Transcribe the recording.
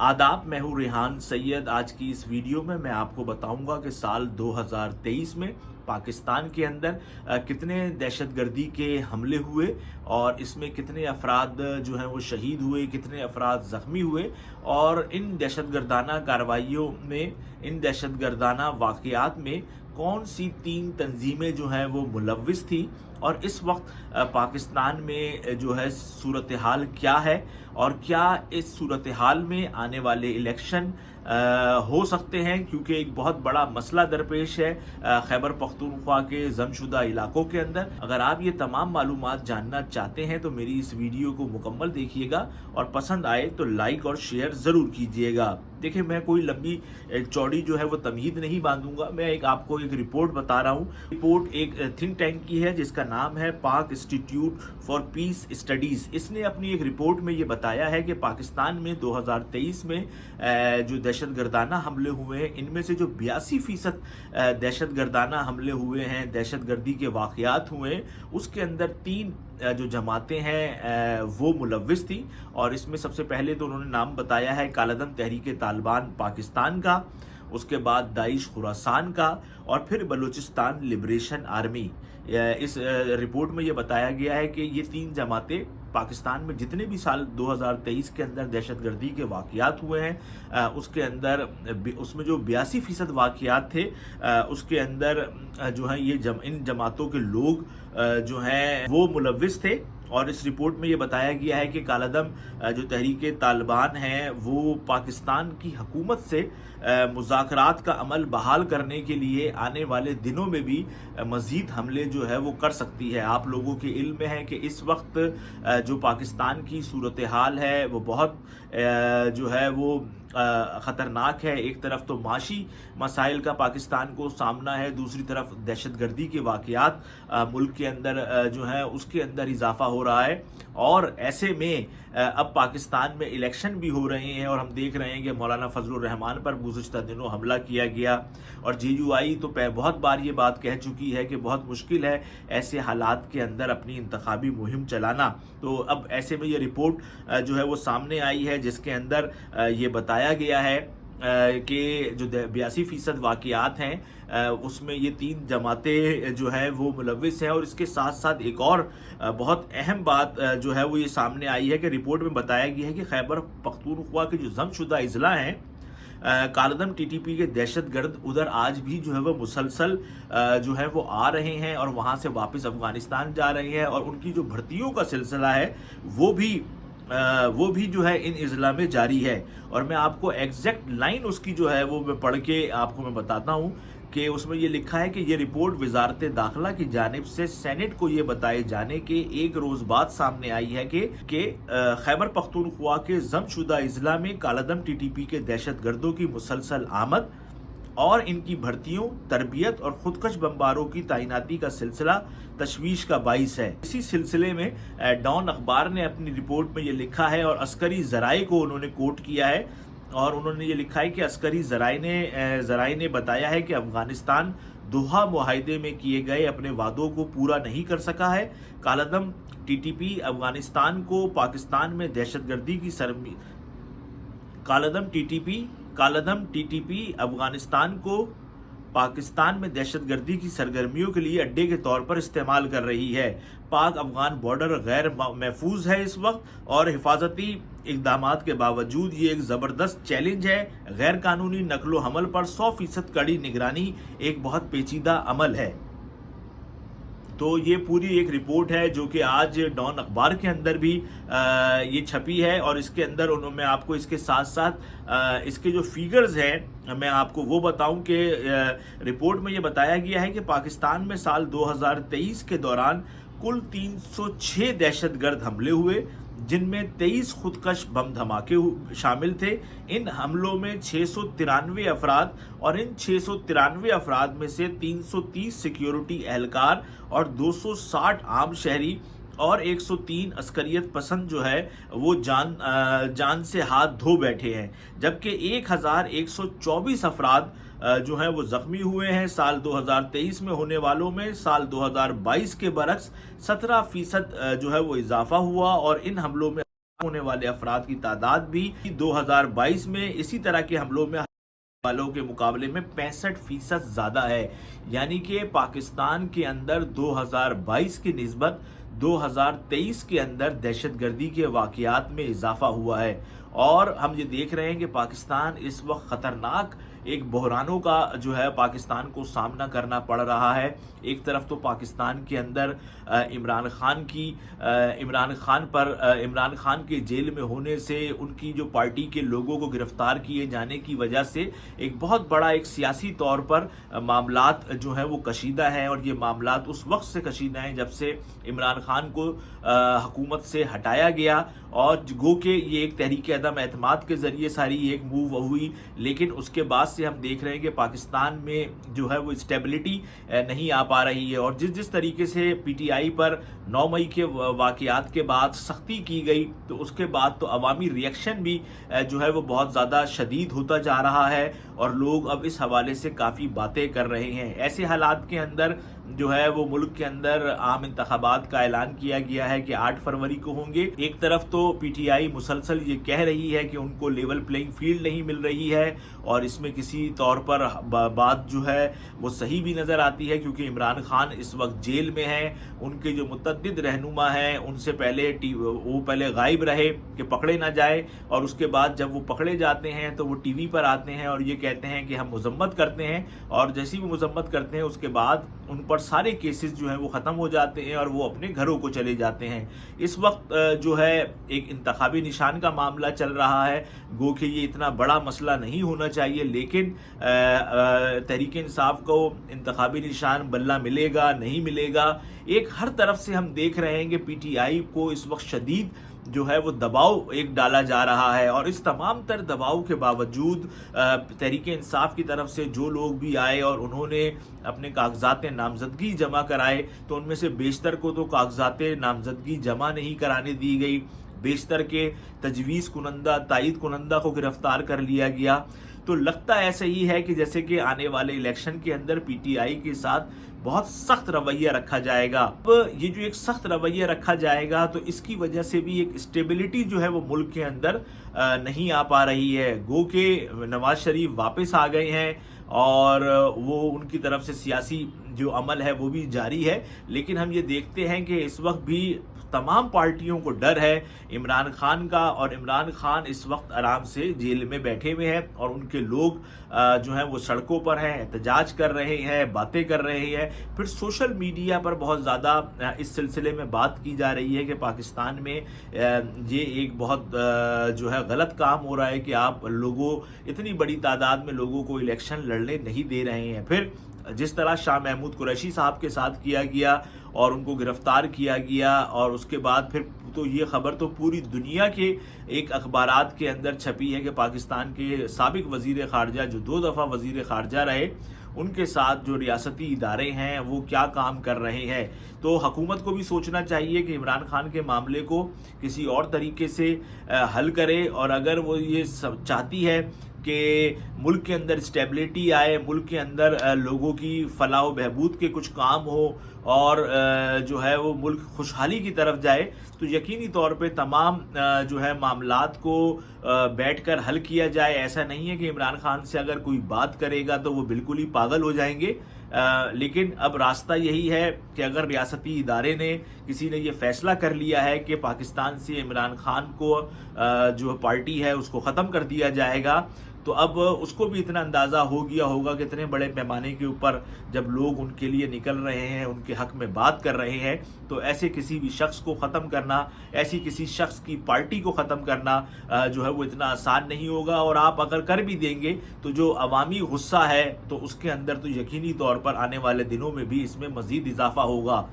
आदाब, मैं हूँ रेहान सैयद। आज की इस वीडियो में मैं आपको बताऊंगा कि साल 2023 में पाकिस्तान के अंदर कितने दहशतगर्दी के हमले हुए और इसमें कितने अफराद जो हैं वो शहीद हुए, कितने अफराद ज़ख्मी हुए और इन दहशतगर्दाना कार्रवाइयों में, इन दहशतगर्दाना वाक़यात में कौन सी 3 तंजीमें जो हैं वो मुलव्विस थी और इस वक्त पाकिस्तान में जो है सूरत हाल क्या है और क्या इस सूरत हाल में आने वाले इलेक्शन हो सकते हैं, क्योंकि एक बहुत बड़ा मसला दरपेश है खैबर पख्तूनख्वा के जमशुदा इलाकों के अंदर। अगर आप ये तमाम मालूमात जानना चाहते हैं तो मेरी इस वीडियो को मुकम्मल देखिएगा और पसंद आए तो लाइक और शेयर ज़रूर कीजिएगा। देखिए, मैं कोई लंबी चौड़ी जो है वो तमहीद नहीं बांधूंगा, मैं आपको एक रिपोर्ट बता रहा हूँ। रिपोर्ट एक थिंक टैंक की है जिसका नाम है पाक इंस्टीट्यूट फॉर पीस स्टडीज़। इसने अपनी एक रिपोर्ट में ये बताया है कि पाकिस्तान में 2023 में जो दहशतगर्दाना हमले हुए हैं, इनमें से जो 82% दहशतगर्दाना हमले हुए हैं, दहशतगर्दी के वाक़यात हुए हैं, उसके अंदर 3 जो जमातें हैं वो मुलव्विस थी। और इसमें सबसे पहले तो उन्होंने नाम बताया है कालादम तहरीक तालिबान पाकिस्तान का, उसके बाद दाइश खुरासान का और फिर बलूचिस्तान लिबरेशन आर्मी। इस रिपोर्ट में ये बताया गया है कि ये 3 जमातें पाकिस्तान में जितने भी साल 2023 के अंदर दहशतगर्दी के वाक़यात हुए हैं उसके अंदर उसमें जो 82% वाक़यात थे उसके अंदर जो है ये इन जमातों के लोग जो हैं वो मुलव्विस थे। और इस रिपोर्ट में ये बताया गया है कि कालादम जो तहरीक तालिबान है वो पाकिस्तान की हुकूमत से मुज़ाकरात का अमल बहाल करने के लिए आने वाले दिनों में भी मज़ीद हमले जो है वो कर सकती है। आप लोगों के इल्म में है कि इस वक्त जो पाकिस्तान की सूरत हाल है वो बहुत जो है वो ख़तरनाक है। एक तरफ तो माशी मसाइल का पाकिस्तान को सामना है, दूसरी तरफ दहशतगर्दी के वाक़यात मुल्क के अंदर जो है उसके अंदर इजाफा हो रहा है। और ऐसे में अब पाकिस्तान में इलेक्शन भी हो रहे हैं और हम देख रहे हैं कि मौलाना फजलुर रहमान पर गुज़िश्ता दिनों हमला किया गया और JUI तो बहुत बार ये बात कह चुकी है कि बहुत मुश्किल है ऐसे हालात के अंदर अपनी इंतखाबी मुहिम चलाना। तो अब ऐसे में ये रिपोर्ट जो है वो सामने आई है जिसके अंदर ये बताया गया है कि जो 82% वाक़यात हैं उसमें ये 3 जमातें जो है वो मुलव्विस हैं। और इसके साथ साथ एक और बहुत अहम बात जो है वो ये सामने आई है कि रिपोर्ट में बताया गया है कि खैबर पख्तूनख्वा के जो जमशुदा अजला हैं कालादम TTP के दहशतगर्द उधर आज भी जो है वो मुसलसल जो है वो आ रहे हैं और वहाँ से वापस अफगानिस्तान जा रहे हैं और उनकी जो भर्तियों का सिलसिला है वो भी जो है इन इज़ला में जारी है। और मैं आपको एग्जैक्ट लाइन उसकी जो है वो मैं पढ़ के आपको मैं बताता हूँ कि उसमें ये लिखा है कि ये रिपोर्ट वजारत दाखिला की जानिब से सेनेट को ये बताए जाने के एक रोज़ बाद सामने आई है कि खैबर पख्तूनख्वा के जमशुदा अजला में कालादम TTP के दहशतगर्दों की मुसलसल आमद और इनकी भर्तियों, तरबियत और खुदकश बमबारों की तैनाती का सिलसिला तशवीश का बाइस है। इसी सिलसिले में डॉन अखबार ने अपनी रिपोर्ट में ये लिखा है और अस्करी ज़राए को उन्होंने कोट किया है और उन्होंने ये लिखा है कि अस्करी ज़राए ने बताया है कि अफगानिस्तान दोहा मुआहदे में किए गए अपने वादों को पूरा नहीं कर सका है। कालादम TTP अफगानिस्तान को पाकिस्तान में दहशतगर्दी की कालादम TTP अफगानिस्तान को पाकिस्तान में दहशतगर्दी की सरगर्मियों के लिए अड्डे के तौर पर इस्तेमाल कर रही है। पाक अफगान बॉर्डर गैर महफूज है इस वक्त और हिफाजती इक़दामात के बावजूद ये एक ज़बरदस्त चैलेंज है। गैर कानूनी नकलो हमल पर 100% कड़ी निगरानी एक बहुत पेचीदा अमल है। तो ये पूरी एक रिपोर्ट है जो कि आज डॉन अखबार के अंदर भी ये छपी है और इसके अंदर मैं आपको इसके साथ साथ इसके जो फिगर्स हैं मैं आपको वो बताऊं कि रिपोर्ट में ये बताया गया है कि पाकिस्तान में साल 2023 के दौरान कुल 306 दहशतगर्द हमले हुए जिनमें 23 खुदकश बम धमाके शामिल थे। इन हमलों में 693 अफराद और इन 693 अफराद में से 330 सिक्योरिटी एहलकार और 260 आम शहरी और 103 अस्करियत पसंद जो है वो जान से हाथ धो बैठे हैं, जबकि 1124 अफराद जो हैं वो जख्मी हुए हैं। साल 2023 में होने वालों में साल 2022 के बरक्स 17% जो है वो इजाफा हुआ और इन हमलों में ہونے والے افراد کی تعداد بھی 2022 میں اسی طرح کے حملوں میں والوں کے مقابلے میں 65% زیادہ ہے. یعنی کہ پاکستان کے اندر 2022 کی نسبت 2023 کے اندر دہشت گردی کے واقعات میں اضافہ ہوا ہے. اور ہم یہ دیکھ رہے ہیں کہ پاکستان اس وقت خطرناک ایک بحرانوں کا جو ہے پاکستان کو سامنا کرنا پڑ رہا ہے. ایک طرف تو پاکستان کے اندر عمران خان کے جیل میں ہونے سے ان کی جو پارٹی کے لوگوں کو گرفتار کیے جانے کی وجہ سے ایک بہت بڑا ایک سیاسی طور پر معاملات جو ہیں وہ کشیدہ ہیں. اور یہ معاملات اس وقت سے کشیدہ ہیں جب سے عمران خان کو حکومت سے ہٹایا گیا، اور گو کہ یہ ایک تحریک عدم اعتماد کے ذریعے ساری ایک موو ہوئی. لیکن اس کے بعد سے ہم دیکھ رہے ہیں کہ پاکستان میں جو ہے وہ اسٹیبلٹی نہیں آ پا رہی ہے. اور جس طریقے سے پی ٹی آئی پر 9 مئی کے واقعات کے بعد سختی کی گئی، تو اس کے بعد تو عوامی ریئیکشن بھی جو ہے وہ بہت زیادہ شدید ہوتا جا رہا ہے، اور لوگ اب اس حوالے سے کافی باتیں کر رہے ہیں. ایسے حالات کے اندر جو ہے وہ ملک کے اندر عام انتخابات کا اعلان کیا گیا ہے کہ 8 فروری کو ہوں گے. ایک طرف تو پی ٹی آئی مسلسل یہ کہہ رہی ہے کہ ان کو لیول پلینگ فیلڈ نہیں مل رہی ہے، اور اس میں کسی طور پر بات جو ہے وہ صحیح بھی نظر آتی ہے، کیونکہ عمران خان اس وقت جیل میں ہیں. ان کے جو متعدد رہنما ہیں ان سے وہ پہلے غائب رہے کہ پکڑے نہ جائے، اور اس کے بعد جب وہ پکڑے جاتے ہیں تو وہ ٹی وی پر آتے ہیں اور یہ کہتے ہیں کہ ہم مذمت کرتے ہیں، اور جیسی وہ مذمت کرتے ہیں اس کے بعد ان پر سارے کیسز جو ہیں وہ ختم ہو جاتے ہیں اور وہ اپنے گھروں کو چلے جاتے ہیں. اس وقت جو ہے ایک انتخابی نشان کا معاملہ چل رہا ہے. گو کہ یہ اتنا بڑا مسئلہ نہیں ہونا چاہیے، لیکن تحریک انصاف کو انتخابی نشان بلہ ملے گا نہیں ملے گا. ایک ہر طرف سے ہم دیکھ رہے ہیں کہ پی ٹی آئی کو اس وقت شدید جو ہے وہ دباؤ ایک ڈالا جا رہا ہے. اور اس تمام تر دباؤ کے باوجود تحریک انصاف کی طرف سے جو لوگ بھی آئے اور انہوں نے اپنے کاغذات نامزدگی جمع کرائے، تو ان میں سے بیشتر کو تو کاغذات نامزدگی جمع نہیں کرانے دی گئی، بیشتر کے تجویز کنندہ تائید کنندہ کو گرفتار کر لیا گیا. تو لگتا ایسا ہی ہے کہ جیسے کہ آنے والے الیکشن کے اندر پی ٹی آئی کے ساتھ بہت سخت رویہ رکھا جائے گا. اب یہ جو ایک سخت رویہ رکھا جائے گا تو اس کی وجہ سے بھی ایک اسٹیبلٹی جو ہے وہ ملک کے اندر نہیں آ پا رہی ہے. گو کہ نواز شریف واپس آ گئے ہیں اور وہ ان کی طرف سے سیاسی جو عمل ہے وہ بھی جاری ہے، لیکن ہم یہ دیکھتے ہیں کہ اس وقت بھی تمام پارٹیوں کو ڈر ہے عمران خان کا، اور عمران خان اس وقت آرام سے جیل میں بیٹھے ہوئے ہیں اور ان کے لوگ جو ہیں وہ سڑکوں پر ہیں، احتجاج کر رہے ہیں، باتیں کر رہے ہیں. پھر سوشل میڈیا پر بہت زیادہ اس سلسلے میں بات کی جا رہی ہے کہ پاکستان میں یہ ایک بہت جو ہے غلط کام ہو رہا ہے کہ آپ اتنی بڑی تعداد میں لوگوں کو الیکشن لڑنے نہیں دے رہے ہیں. پھر جس طرح شاہ محمود قریشی صاحب کے ساتھ کیا گیا اور ان کو گرفتار کیا گیا، اور اس کے بعد پھر تو یہ خبر تو پوری دنیا کے ایک اخبارات کے اندر چھپی ہے کہ پاکستان کے سابق وزیر خارجہ جو 2 دفعہ وزیر خارجہ رہے، ان کے ساتھ جو ریاستی ادارے ہیں وہ کیا کام کر رہے ہیں. تو حکومت کو بھی سوچنا چاہیے کہ عمران خان کے معاملے کو کسی اور طریقے سے حل کرے، اور اگر وہ یہ چاہتی ہے کہ ملک کے اندر اسٹیبلٹی آئے، ملک کے اندر لوگوں کی فلاح و بہبود کے کچھ کام ہو، اور جو ہے وہ ملک خوشحالی کی طرف جائے، تو یقینی طور پہ تمام جو ہے معاملات کو بیٹھ کر حل کیا جائے. ایسا نہیں ہے کہ عمران خان سے اگر کوئی بات کرے گا تو وہ بالکل ہی پاگل ہو جائیں گے. لیکن اب راستہ یہی ہے کہ اگر ریاستی ادارے نے کسی نے یہ فیصلہ کر لیا ہے کہ پاکستان سے عمران خان کو جو پارٹی ہے اس کو ختم کر دیا جائے گا، تو اب اس کو بھی اتنا اندازہ ہو گیا ہوگا کہ اتنے بڑے پیمانے کے اوپر جب لوگ ان کے لیے نکل رہے ہیں، ان کے حق میں بات کر رہے ہیں، تو ایسے کسی بھی شخص کو ختم کرنا، ایسی کسی شخص کی پارٹی کو ختم کرنا جو ہے وہ اتنا آسان نہیں ہوگا. اور آپ اگر کر بھی دیں گے تو جو عوامی غصہ ہے تو اس کے اندر تو یقینی طور پر آنے والے دنوں میں بھی اس میں مزید اضافہ ہوگا.